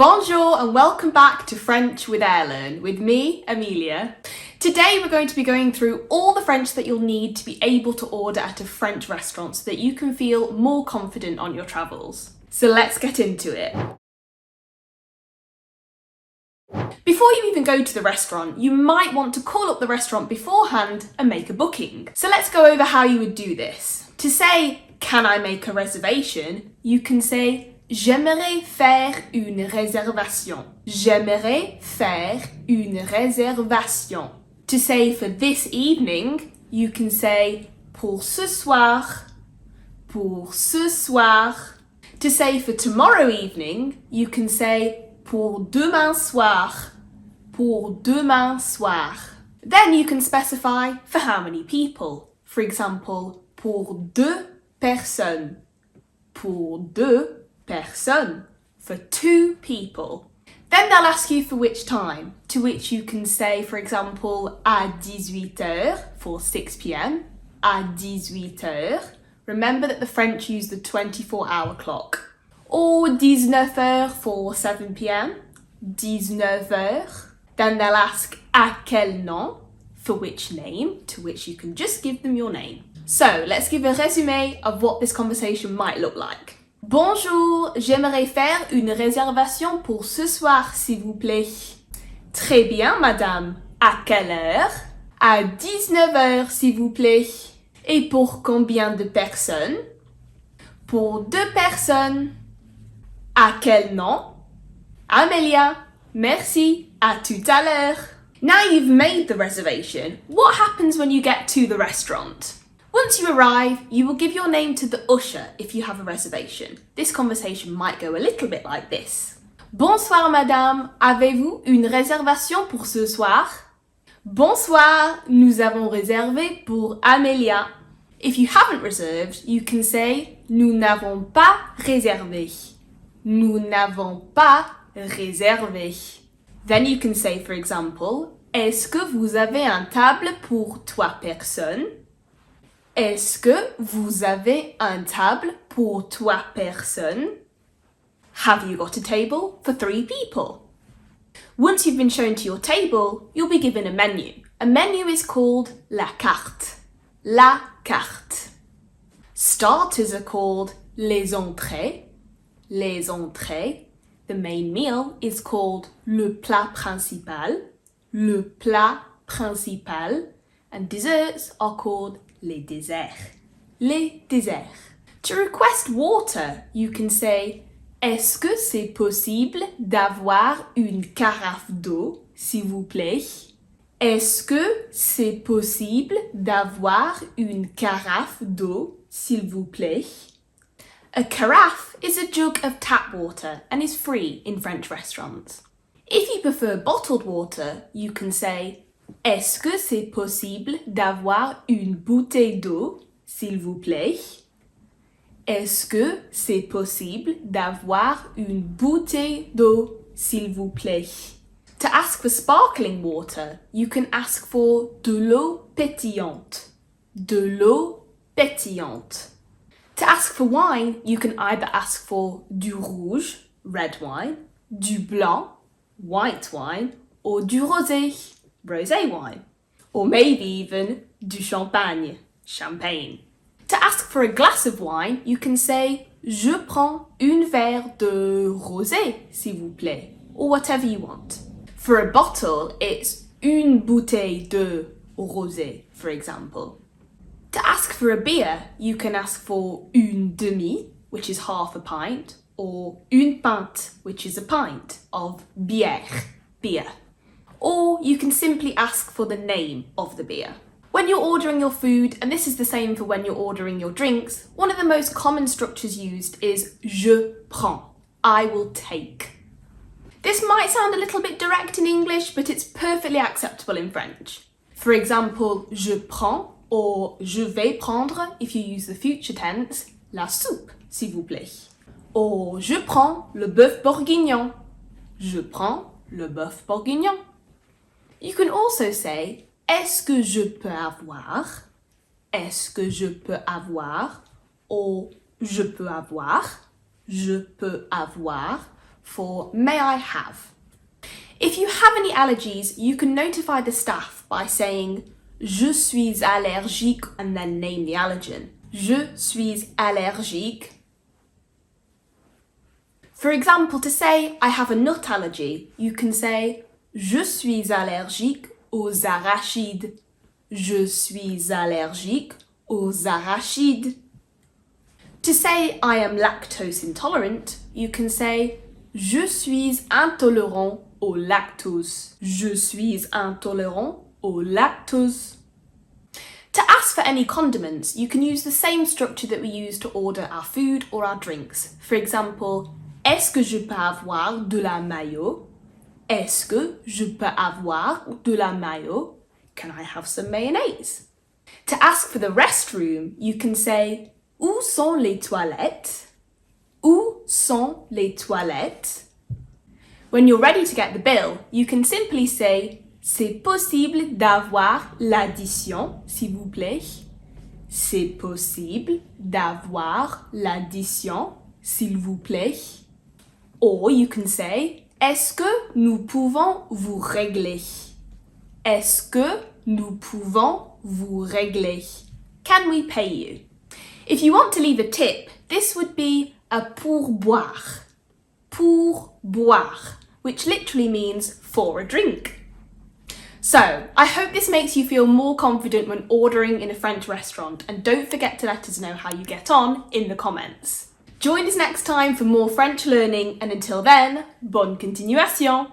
Bonjour and welcome back to French with Airlearn with me, Amelia. Today we're going to be going through all the French that you'll need to be able to order at a French restaurant so that you can feel more confident on your travels. So let's get into it. Before you even go to the restaurant, you might want to call up the restaurant beforehand and make a booking. So let's go over how you would do this. To say, can I make a reservation? You can say, j'aimerais faire une réservation. J'aimerais faire une réservation. To say for this evening, you can say pour ce soir. Pour ce soir. To say for tomorrow evening, you can say pour demain soir. Pour demain soir. Then you can specify for how many people. For example, pour deux personnes. Pour deux personnes. For two people. Then they'll ask you for which time, to which you can say, for example, à 18h for 6 p.m. À 18h. Remember that the French use the 24-hour clock. Or 19h for 7 p.m. 19h. Then they'll ask à quel nom, for which name, to which you can just give them your name. So let's give a résumé of what this conversation might look like. Bonjour, j'aimerais faire une réservation pour ce soir, s'il vous plaît. Très bien, madame. À quelle heure? À 19h, s'il vous plaît. Et pour combien de personnes? Pour deux personnes. À quel nom? Amelia. Merci. À tout à l'heure. Now you've made the reservation, what happens when you get to the restaurant? Once you arrive, you will give your name to the usher if you have a reservation. This conversation might go a little bit like this. Bonsoir madame, avez-vous une réservation pour ce soir? Bonsoir, nous avons réservé pour Amelia. If you haven't reserved, you can say nous n'avons pas réservé. Nous n'avons pas réservé. Then you can say, for example, est-ce que vous avez une table pour 3 personnes? Est-ce que vous avez une table pour 3 personnes? Have you got a table for 3 people? Once you've been shown to your table, you'll be given a menu. A menu is called la carte. La carte. Starters are called les entrées. Les entrées. The main meal is called le plat principal. Le plat principal. And desserts are called les desserts. Les desserts. To request water, you can say est-ce que c'est possible d'avoir une carafe d'eau, s'il vous plaît? Est-ce que c'est possible d'avoir une carafe d'eau, s'il vous plaît? A carafe is a jug of tap water and is free in French restaurants. If you prefer bottled water, you can say est-ce que c'est possible d'avoir une bouteille d'eau, s'il vous plaît? Est-ce que c'est possible d'avoir une bouteille d'eau, s'il vous plaît? To ask for sparkling water, you can ask for de l'eau pétillante. De l'eau pétillante. To ask for wine, you can either ask for du rouge, red wine, du blanc, white wine, or du rosé, rosé wine, or maybe even du champagne, champagne. To ask for a glass of wine, you can say je prends un verre de rosé, s'il vous plaît, or whatever you want. For a bottle, it's une bouteille de rosé, for example. To ask for a beer, you can ask for une demi, which is half a pint, or une pinte, which is a pint of bière, beer. Or you can simply ask for the name of the beer. When you're ordering your food, and this is the same for when you're ordering your drinks, one of the most common structures used is je prends, I will take. This might sound a little bit direct in English, but it's perfectly acceptable in French. For example, je prends or je vais prendre, if you use the future tense, la soupe, s'il vous plaît. Or je prends le bœuf bourguignon. Je prends le bœuf bourguignon. You can also say, est-ce que je peux avoir? Est-ce que je peux avoir? Or je peux avoir. Je peux avoir. for may I have. If you have any allergies, you can notify the staff by saying Je suis allergique and then name the allergen. Je suis allergique. For example, to say I have a nut allergy, you can say Je suis allergique aux arachides. Je suis allergique aux arachides. To say I am lactose intolerant, you can say Je suis intolérant au lactose. Je suis intolérant au lactose. To ask for any condiments, you can use the same structure that we use to order our food or our drinks. For example, est-ce que je peux avoir de la mayo? Est-ce que je peux avoir de la mayo? Can I have some mayonnaise? To ask for the restroom, you can say Où sont les toilettes? Où sont les toilettes? When you're ready to get the bill, you can simply say C'est possible d'avoir l'addition, s'il vous plaît? C'est possible d'avoir l'addition, s'il vous plaît? Or you can say Est-ce que nous pouvons vous régler? Est-ce que nous pouvons vous régler? Can we pay you? If you want to leave a tip, this would be a pourboire. Pourboire, which literally means for a drink. So, I hope this makes you feel more confident when ordering in a French restaurant, and don't forget to let us know how you get on in the comments. Join us next time for more French learning, and until then, bonne continuation!